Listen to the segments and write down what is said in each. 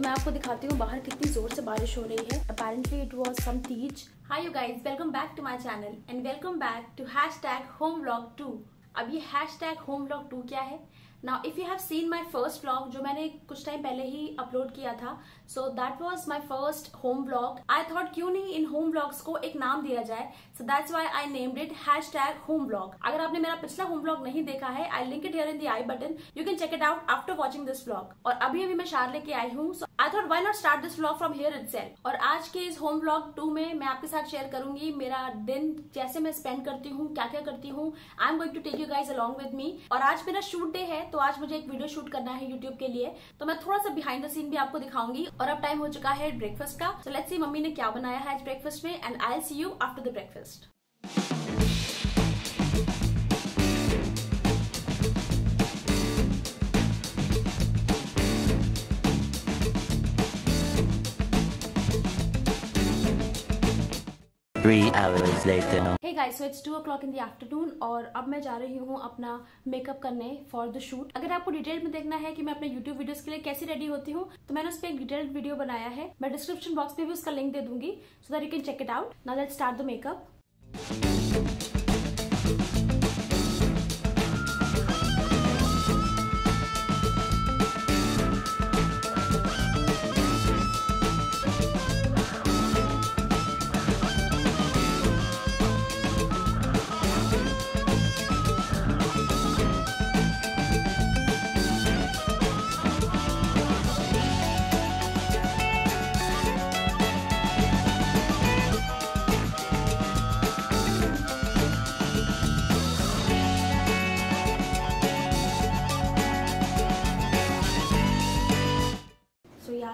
मैं आपको दिखाती हूँ बाहर कितनी जोर से बारिश हो रही है। Apparently it was some Teej. Hi you guys, welcome back to my channel and welcome back to #homeVlog2। अब ये #homeVlog2 क्या है? Now if you have seen my first vlog जो मैंने कुछ टाइम पहले ही अपलोड किया था, so that was my first home vlog. I thought क्यों नहीं इन होम व्लॉग्स को एक नाम दिया जाए, so that's why I named it #homeVlog। अगर आपने मेरा पिछला होम व्लॉग नहीं देखा है, I link it here in the I button, you can check it out after watching this vlog. और अभी मैं शार लेके आई हूँ, so I thought why not start this vlog from here itself. और आज के इस होम व्लॉग 2 में मैं आपके साथ शेयर करूंगी मेरा दिन, जैसे मैं स्पेंड करती हूँ, क्या क्या करती हूँ। I am going to take you guys along with me. और आज मेरा शूट डे है, तो आज मुझे एक वीडियो शूट करना है यूट्यूब के लिए, तो मैं थोड़ा सा बिहाइंड द सीन भी आपको दिखाऊंगी। और अब टाइम हो चुका है ब्रेकफास्ट का, सो लेट्स सी मम्मी ने क्या बनाया है आज ब्रेकफास्ट में, and I will see you after the breakfast. Three hours later. Hey guys, so it's 2 o'clock in the afternoon और अब मैं जा रही हूँ अपना मेकअप करने फॉर द शूट। अगर आपको डिटेल में देखना है कि मैं अपने YouTube वीडियोस के लिए कैसे रेडी होती हूँ, तो मैंने उस पर एक डिटेल्ड वीडियो बनाया है। मैं डिस्क्रिप्शन बॉक्स में भी उसका लिंक दे दूंगी, so that you can check it out. Now let's start the makeup.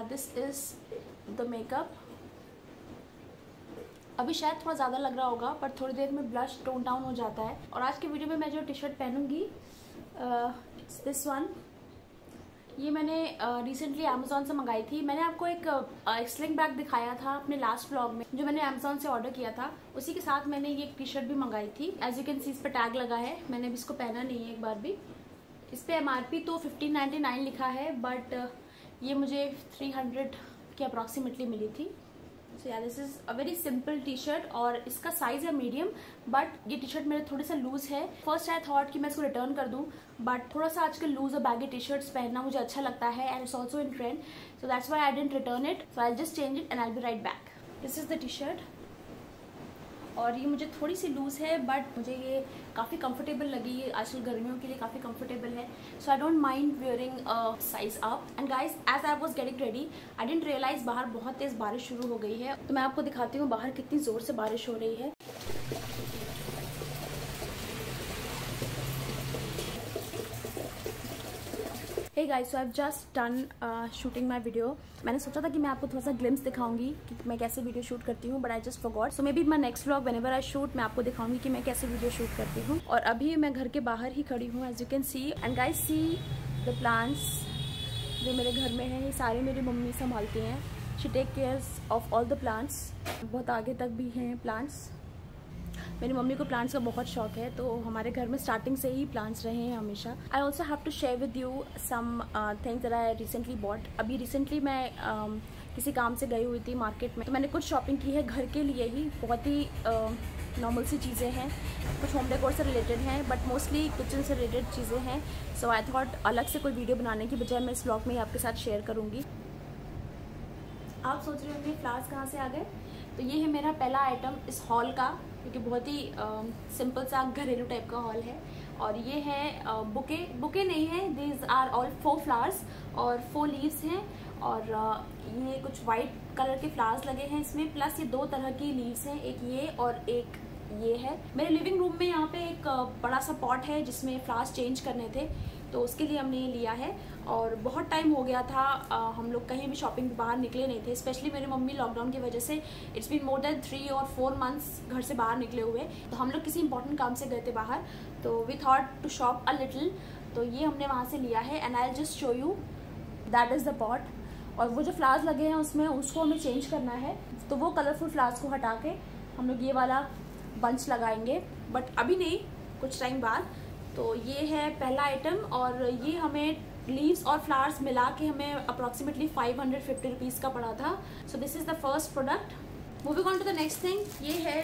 This is the makeup. अभी शायद थोड़ा ज़्यादा लग रहा होगा, पर थोड़ी देर में ब्लश टोन डाउन हो जाता है। और आज के वीडियो में मैं जो टी शर्ट पहनूंगी, दिस वन, ये मैंने रिसेंटली अमेजोन से मंगाई थी। मैंने आपको एक स्लिंग बैग दिखाया था अपने लास्ट व्लॉग में, जो मैंने अमेजोन से ऑर्डर किया था। उसी के साथ मैंने ये टी शर्ट भी मंगाई थी। एज यू कैन सी इस पर टैग लगा है, मैंने अभी इसको पहना नहीं है एक बार भी। इस पर MRP तो 1599 लिखा है, बट ये मुझे 300 के अप्रॉक्सीमेटली मिली थी। सो या this is a very simple T shirt और इसका साइज है मीडियम, बट ये टी शर्ट मेरा थोड़ा सा लूज है। फर्स्ट आई थॉट कि मैं इसको रिटर्न कर दूं, बट थोड़ा सा आजकल लूज और बैगी टी शर्ट्स पहनना मुझे अच्छा लगता है, and it's also in trend, so that's why I didn't return it. So I just change it and I will be right back. This is the T shirt और ये मुझे थोड़ी सी loose है, बट मुझे ये काफ़ी कंफर्टेबल लगी। ये आजकल गर्मियों के लिए काफ़ी कंफर्टेबल है, so I don't mind wearing size up. And guys, as I was getting ready, I didn't realise बाहर बहुत तेज़ बारिश शुरू हो गई है। तो मैं आपको दिखाती हूँ बाहर कितनी ज़ोर से बारिश हो रही है। Hey guys, so I've just done shooting my video. मैंने सोचा था कि मैं आपको थोड़ा सा ग्लिम्स दिखाऊंगी कि मैं कैसे वीडियो शूट करती हूँ, but I just forgot. So may be my next vlog whenever I shoot, मैं आपको दिखाऊंगी कि मैं कैसे वीडियो शूट करती हूँ। और अभी मैं घर के बाहर ही खड़ी हूँ, as you can see. And guys, see the plants जो मेरे घर में हैं, ये सारे मेरी मम्मी संभालती हैं। She take care of all the plants. बहुत आगे तक भी हैं प्लांट्स। मेरी मम्मी को प्लांट्स का बहुत शौक है, तो हमारे घर में स्टार्टिंग से ही प्लांट्स रहे हैं हमेशा। I also have to share with you some things that I recently bought. अभी रिसेंटली मैं किसी काम से गई हुई थी मार्केट में, तो मैंने कुछ शॉपिंग की है घर के लिए ही। बहुत ही नॉर्मल सी चीज़ें हैं, कुछ होम डेकोर से रिलेटेड हैं, बट मोस्टली किचन से रिलेटेड चीज़ें हैं। सो आई थॉट अलग से कोई वीडियो बनाने की बजाय मैं इस व्लॉग में ही आपके साथ शेयर करूँगी। आप सोच रहे होंगे फ्लावर्स कहाँ से आ गए, तो ये है मेरा पहला आइटम इस हॉल का, क्योंकि बहुत ही सिंपल सा घरेलू टाइप का हॉल है। और ये है बुके नहीं है, दीज आर ऑल 4 फ्लावर्स और 4 लीव्स हैं। और ये कुछ वाइट कलर के फ्लावर्स लगे हैं इसमें, प्लस ये 2 तरह की लीव्स हैं, एक ये और एक ये है। मेरे लिविंग रूम में यहाँ पे एक बड़ा सा पॉट है जिसमें फ्लावर्स चेंज करने थे, तो उसके लिए हमने ये लिया है। और बहुत टाइम हो गया था, हम लोग कहीं भी शॉपिंग बाहर निकले नहीं थे, स्पेशली मेरी मम्मी लॉकडाउन की वजह से इट्स बीन मोर देन 3 और 4 मंथ्स घर से बाहर निकले हुए। तो हम लोग किसी इंपॉर्टेंट काम से गए थे बाहर, तो we thought to shop a little, तो ये हमने वहाँ से लिया है। And I will just show you, that is the pot. और वो जो फ्लावर्स लगे हैं उसमें, उसको हमें चेंज करना है, तो वो कलरफुल फ्लावर्स को हटा के हम लोग ये वाला बंच लगाएंगे, बट अभी नहीं, कुछ टाइम बाद। तो ये है पहला आइटम, और ये हमें लीव्स और फ्लावर्स मिला के हमें अप्रॉक्सीमेटली 550 रुपीज़ का पड़ा था. So this is the first product. Moving on to the next thing, ये है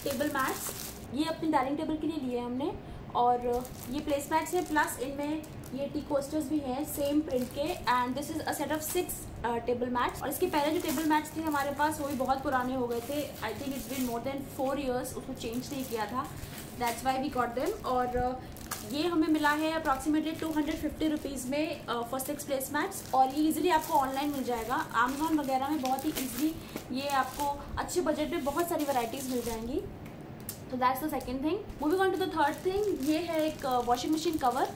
टेबल मैट्स. ये अपनी डाइनिंग टेबल के लिए लिए हैं हमने, और ये प्लेस मैट्स है, प्लस इनमें ये टी कोस्टर्स भी हैं सेम प्रिंट के. And this is a set of 6 table mats. और इसके पहले जो टेबल मैट्स थे हमारे पास वो भी बहुत पुराने हो गए थे. I think it's been more than 4 years. उसको चेंज नहीं किया था, that's why we got them. और ये हमें मिला है अप्रॉक्सीमेटली 250 रुपीज़ में फॉर 6 प्लेस मैट्स. और ये इजीली आपको ऑनलाइन मिल जाएगा. अमेज़ॉन वगैरह में बहुत ही ईजिली ये आपको अच्छे बजट में बहुत सारी वैरायटीज़ मिल जाएंगी. तो that's the second thing. Moving on to the third thing, ये है एक वॉशिंग मशीन कवर.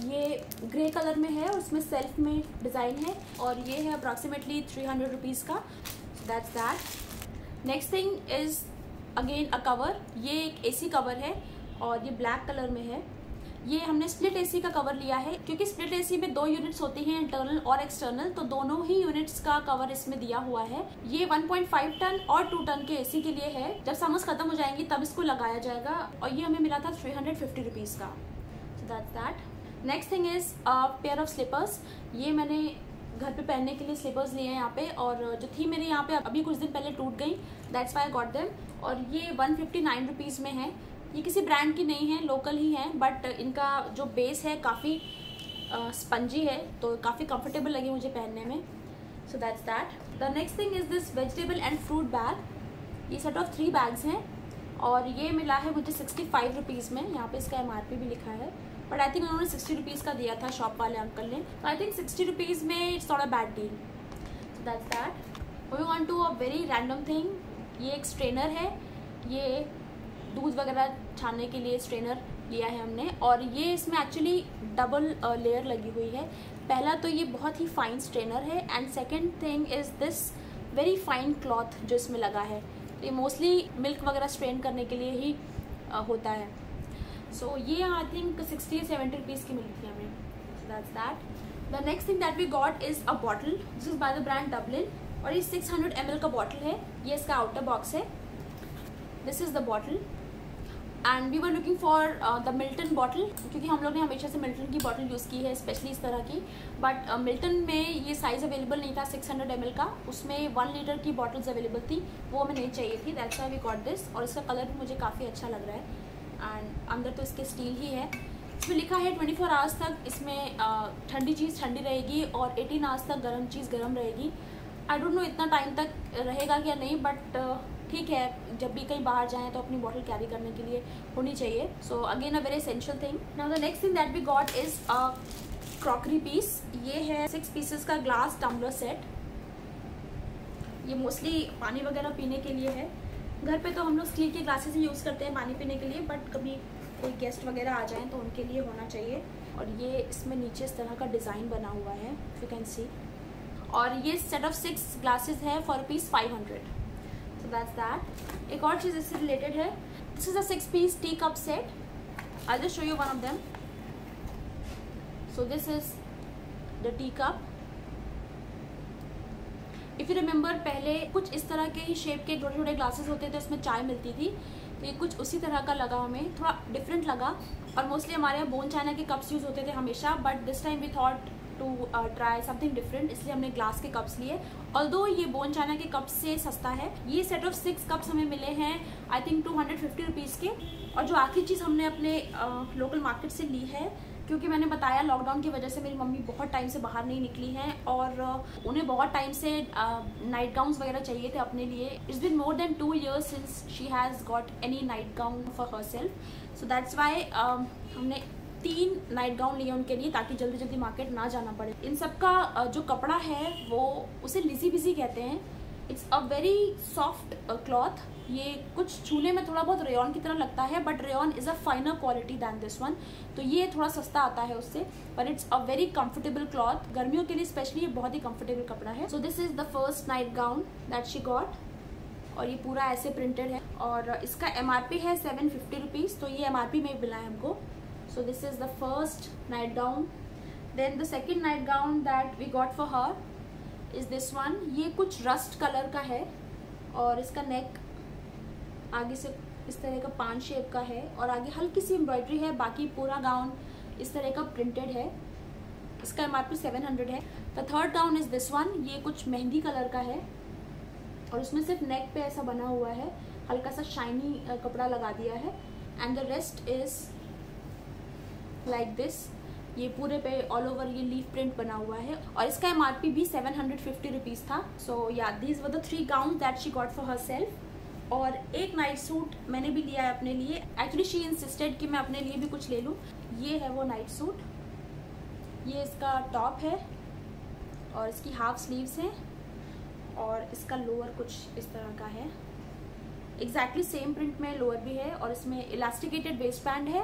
ये ग्रे कलर में है और उसमें सेल्फ में डिज़ाइन है, और ये है अप्रॉक्सीमेटली 300 रुपीज़ का. That's that. Next thing is again a cover. ये एक एसी कवर है और ये ब्लैक कलर में है. ये हमने स्प्लिट एसी का कवर लिया है, क्योंकि स्प्लिट एसी में 2 यूनिट्स होती हैं, इंटरनल और एक्सटर्नल. तो दोनों ही यूनिट्स का कवर इसमें दिया हुआ है. ये 1.5 टन और 2 टन के एसी के लिए है. जब समर्स खत्म हो जाएंगी तब इसको लगाया जाएगा, और ये हमें मिला था 350 रुपीज़ का. So that's that. Next thing is pair of slippers. ये मैंने घर पे पहनने के लिए स्लीपर्स लिए हैं यहाँ पे, और जो थी मेरे यहाँ पे अभी कुछ दिन पहले टूट गई, that's why I got them. और ये 159 रुपीज़ में है. ये किसी ब्रांड की नहीं है, लोकल ही है, बट इनका जो बेस है काफ़ी स्पंजी है, तो काफ़ी कंफर्टेबल लगी मुझे पहनने में. सो that's that. The next thing is this vegetable and fruit bag. ये सेट ऑफ 3 बैग्स हैं, और ये मिला है मुझे 65 रुपीज़ में. यहाँ पे इसका MRP भी लिखा है, बट आई थिंक उन्होंने 60 रुपीज़ का दिया था शॉप वाले अंकल ने. तो आई थिंक 60 रुपीज़ में it's not a bad deal. So that's that. Moving on to a very random thing. ये एक स्ट्रेनर है. ये दूध वगैरह छानने के लिए स्ट्रेनर लिया है हमने, और ये इसमें एक्चुअली डबल लेयर लगी हुई है. पहला तो ये बहुत ही फाइन स्ट्रेनर है, and second thing is this very fine cloth जो इसमें लगा है. ये मोस्टली मिल्क वगैरह स्ट्रेन करने के लिए ही होता है. सो ये आई थिंक 60-70 रुपीज़ की मिली थी हमें. So that's that. The next thing that we got is a bottle. This is by the brand Dublin, और ये 600 ml का बॉटल है. ये इसका आउटर बॉक्स है. This is the bottle. And we were looking for the Milton bottle, क्योंकि हम लोग ने हमेशा से मिल्टन की बॉटल यूज़ की है, स्पेशली इस तरह की. बट मिल्टन में ये साइज़ अवेलेबल नहीं था 600 ml का. उसमें 1 लीटर की बॉटल्स अवेलेबल थी, वो हमें नहीं चाहिए थी. That's why we got this. और इसका कलर भी मुझे काफ़ी अच्छा लग रहा है, एंड अंदर तो इसके स्टील ही है. इसमें लिखा है 24 आवर्स तक इसमें ठंडी चीज़ ठंडी रहेगी, और 18 आवर्स तक गर्म चीज़ गर्म रहेगी. आई डोंट नो इतना टाइम तक रहेगा क्या नहीं, बट ठीक है, जब भी कहीं बाहर जाएं तो अपनी बॉटल कैरी करने के लिए होनी चाहिए. So again a very essential thing. Now the next thing that we got is a crockery piece. ये है 6 पीसेस का ग्लास टम्बलर सेट. ये मोस्टली पानी वगैरह पीने के लिए है. घर पे तो हम लोग स्टील के ग्लासेस ही यूज़ करते हैं पानी पीने के लिए, बट कभी कोई गेस्ट वगैरह आ जाएँ तो उनके लिए होना चाहिए. और ये इसमें नीचे इस तरह का डिज़ाइन बना हुआ है, यू कैन सी. और ये सेट ऑफ 6 ग्लासेस है फॉर ₹500. So that's that. एक और चीज़ इससे रिलेटेड है. This is a 6-piece tea cup set. I'll just show you one of them. So this is the tea cup. If you remember, पहले कुछ इस तरह के ही शेप के छोटे छोटे ग्लासेस होते थे, उसमें चाय मिलती थी. तो ये कुछ उसी तरह का लगा, हमें थोड़ा डिफरेंट लगा. और मोस्टली हमारे यहाँ बोन चाइना के कप्स यूज़ होते थे हमेशा, but this time we thought to try something different, इसलिए हमने ग्लास के कप्स लिए. ऑल्दो ये बोन चाइना के कप्स से सस्ता है. ये सेट ऑफ 6 कप्स हमें मिले हैं आई थिंक 250 रुपीज़ के. और जो आखिरी चीज़ हमने अपने लोकल मार्केट से ली है, क्योंकि मैंने बताया लॉकडाउन की वजह से मेरी मम्मी बहुत टाइम से बाहर नहीं निकली हैं, और उन्हें बहुत टाइम से नाइट गाउन्स वगैरह चाहिए थे अपने लिए. It's been more than 2 years since she has got any night gown for her self. So that's why हमने 3 नाइट गाउन लिए उनके लिए, ताकि जल्दी जल्दी मार्केट ना जाना पड़े. इन सब का जो कपड़ा है वो उसे लिजी बिजी कहते हैं. It's a very soft cloth. ये कुछ छूने में थोड़ा बहुत रेयॉन की तरह लगता है, but rayon is a finer quality than this one. तो ये थोड़ा सस्ता आता है उससे, पर it's a very comfortable cloth. गर्मियों के लिए स्पेशली ये बहुत ही कंफर्टेबल कपड़ा है. सो this is the first night gown that she got. और ये पूरा ऐसे प्रिंटेड है, और इसका MRP है 750 रुपीज़. तो ये MRP में मिला है हमको. So this is the first night gown. Then the second night gown that we got for her is this one. ये कुछ रस्ट कलर का है, और इसका नेक आगे से इस तरह का पान शेप का है, और आगे हल्की सी एम्ब्रॉयडरी है. बाकी पूरा गाउन इस तरह का प्रिंटेड है. इसका MRP 700 है। The third gown is this one. ये कुछ मेहंदी कलर का है और उसमें सिर्फ नेक पे ऐसा बना हुआ है, हल्का सा शाइनी कपड़ा लगा दिया है। And the rest is like this. ये पूरे पे ऑल ओवर ये लीफ प्रिंट बना हुआ है और इसका MRP भी 750 रुपीज़ था। सो या these were the 3 gown that she got for her self. और एक नाइट सूट मैंने भी लिया है अपने लिए। एक्चुअली शी इंसिस्टेड कि मैं अपने लिए भी कुछ ले लूँ। ये है वो नाइट सूट। ये इसका टॉप है और इसकी हाफ स्लीव्स हैं और इसका लोअर कुछ इस तरह का है। एग्जैक्टली सेम प्रिंट में लोअर भी है और इसमें इलास्टिकेटेड वेस्ट बैंड है,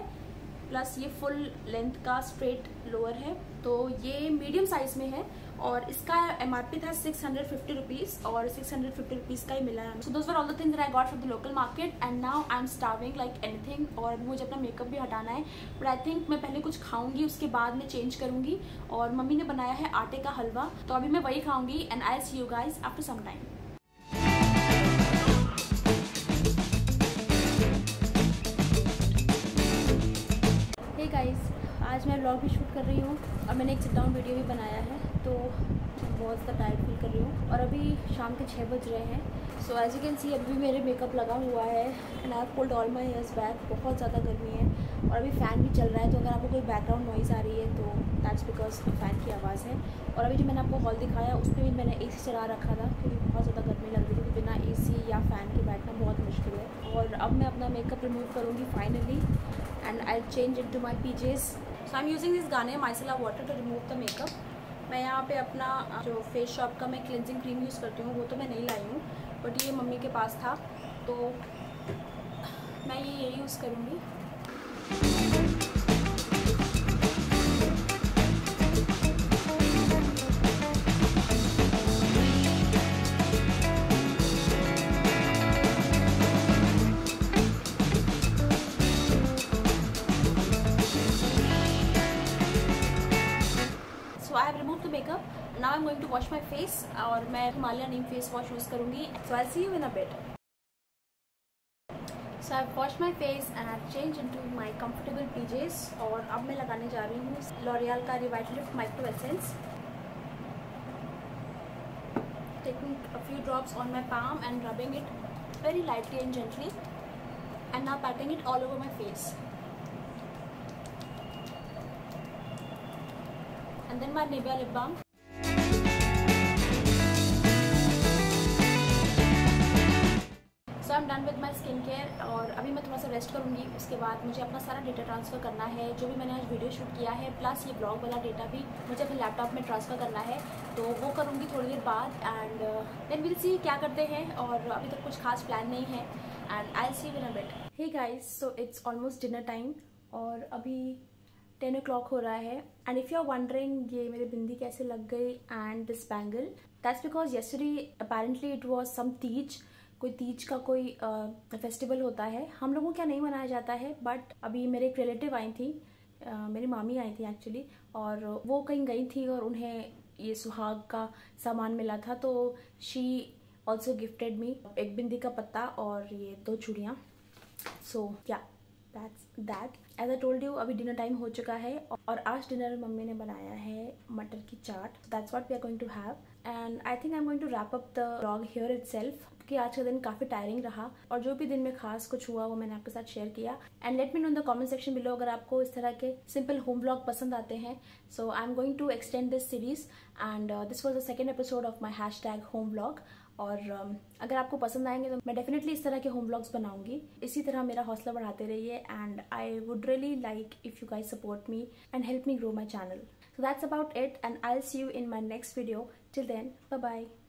प्लस ये फुल लेंथ का स्ट्रेट लोअर है। तो ये मीडियम साइज में है और इसका MRP था 650 रुपीज़ और 650 रुपीज़ का ही मिला है। So those were all the things that I got from the local market and now I am starving like anything. और मुझे अपना मेकअप भी हटाना है, बट आई थिंक मैं पहले कुछ खाऊंगी, उसके बाद मैं चेंज करूंगी। और मम्मी ने बनाया है आटे का हलवा, तो अभी मैं वही खाऊंगी and I see you guys after some time. आज मैं व्लॉग भी शूट कर रही हूँ और मैंने एक सिट डाउन वीडियो भी बनाया है, तो बहुत ज़्यादा टायर्ड फील कर रही हूँ। और अभी शाम के 6 बज रहे हैं। So as you can see अभी मेरे मेकअप लगा हुआ है and I pulled all my hairs back. बहुत ज़्यादा गर्मी है और अभी फ़ैन भी चल रहा है, तो अगर आपको कोई बैकग्राउंड नॉइज़ आ रही है तो दैट्स बिकॉज फ़ैन की आवाज़ है। और अभी जो मैंने आपको हॉल दिखाया उस पर भी मैंने AC चला रखा था क्योंकि बहुत ज़्यादा गर्मी लग रही थी, बिना AC या फ़ैन के बैठना बहुत मुश्किल है। और अब मैं अपना मेकअप रिमूव करूँगी finally and I change into my PJs। So I am using this Garnier micellar water to remove the makeup. मैं यहाँ पे अपना जो फेस शॉप का मैं क्लिनजिंग क्रीम यूज़ करती हूँ वो तो मैं नहीं लाई हूँ, बट ये मम्मी के पास था तो मैं ये यूज़ करूँगी। So I have removed the makeup. Now I'm going to wash my face और मैं हिमालय नीम फेस वॉश यूज़ करूँगी। So I'll see you in a bit. So I've washed my face and I've changed into my comfortable PJs और अब मैं लगाने जा रही हूँ L'Oreal का Revitalift Micro Essence. Taking a few drops on my palm and rubbing it very lightly and gently, and now patting it all over my face. And then my Nivea lip balm. So I'm done with my skin care और अभी मैं थोड़ा सा rest करूँगी। उसके बाद मुझे अपना सारा डेटा ट्रांसफ़र करना है, जो भी मैंने आज वीडियो शूट किया है, प्लस ये ब्लॉग वाला डेटा भी मुझे अपने लैपटॉप में ट्रांसफ़र करना है, तो वो करूँगी थोड़ी देर बाद। एंड देन विल सी क्या करते हैं। और अभी तक कुछ खास प्लान नहीं है and I see you in a bit. Hey guys, so it's almost dinner time और अभी 10 o'clock हो रहा है। And if you are wondering ये मेरी बिंदी कैसे लग गई and this bangle, that's because yesterday apparently it was some Teej. कोई तीज का कोई फेस्टिवल होता है, हम लोगों क्या नहीं मनाया जाता है, बट अभी मेरे एक रिलेटिव आई थी, मेरी मामी आई थी एक्चुअली, और वो कहीं गई थी और उन्हें ये सुहाग का सामान मिला था, तो शी ऑल्सो गिफ्टेड मी एक बिंदी का पत्ता और ये 2 चूड़ियाँ। So yeah that's that. As I told you अभी डिनर टाइम हो चुका है और आज डिनर मम्मी ने बनाया है मटर की चाट। That's what we are going to have and I think I am going to wrap up the vlog here itself, क्योंकि आज का दिन काफ़ी टायरिंग रहा और जो भी दिन में खास कुछ हुआ वो मैंने आपके साथ शेयर किया। And let me know in the comment section below अगर आपको इस तरह के सिंपल होम व्लॉग पसंद आते हैं। So I am going to extend this series and this was the second episode of my #home vlog. और अगर आपको पसंद आएंगे तो मैं डेफिनेटली इस तरह के होम व्लॉग्स बनाऊंगी। इसी तरह मेरा हौसला बढ़ाते रहिए and I would really like if you guys support me and help me grow my channel. So that's about it and I'll see you in my next video. Till then, bye bye.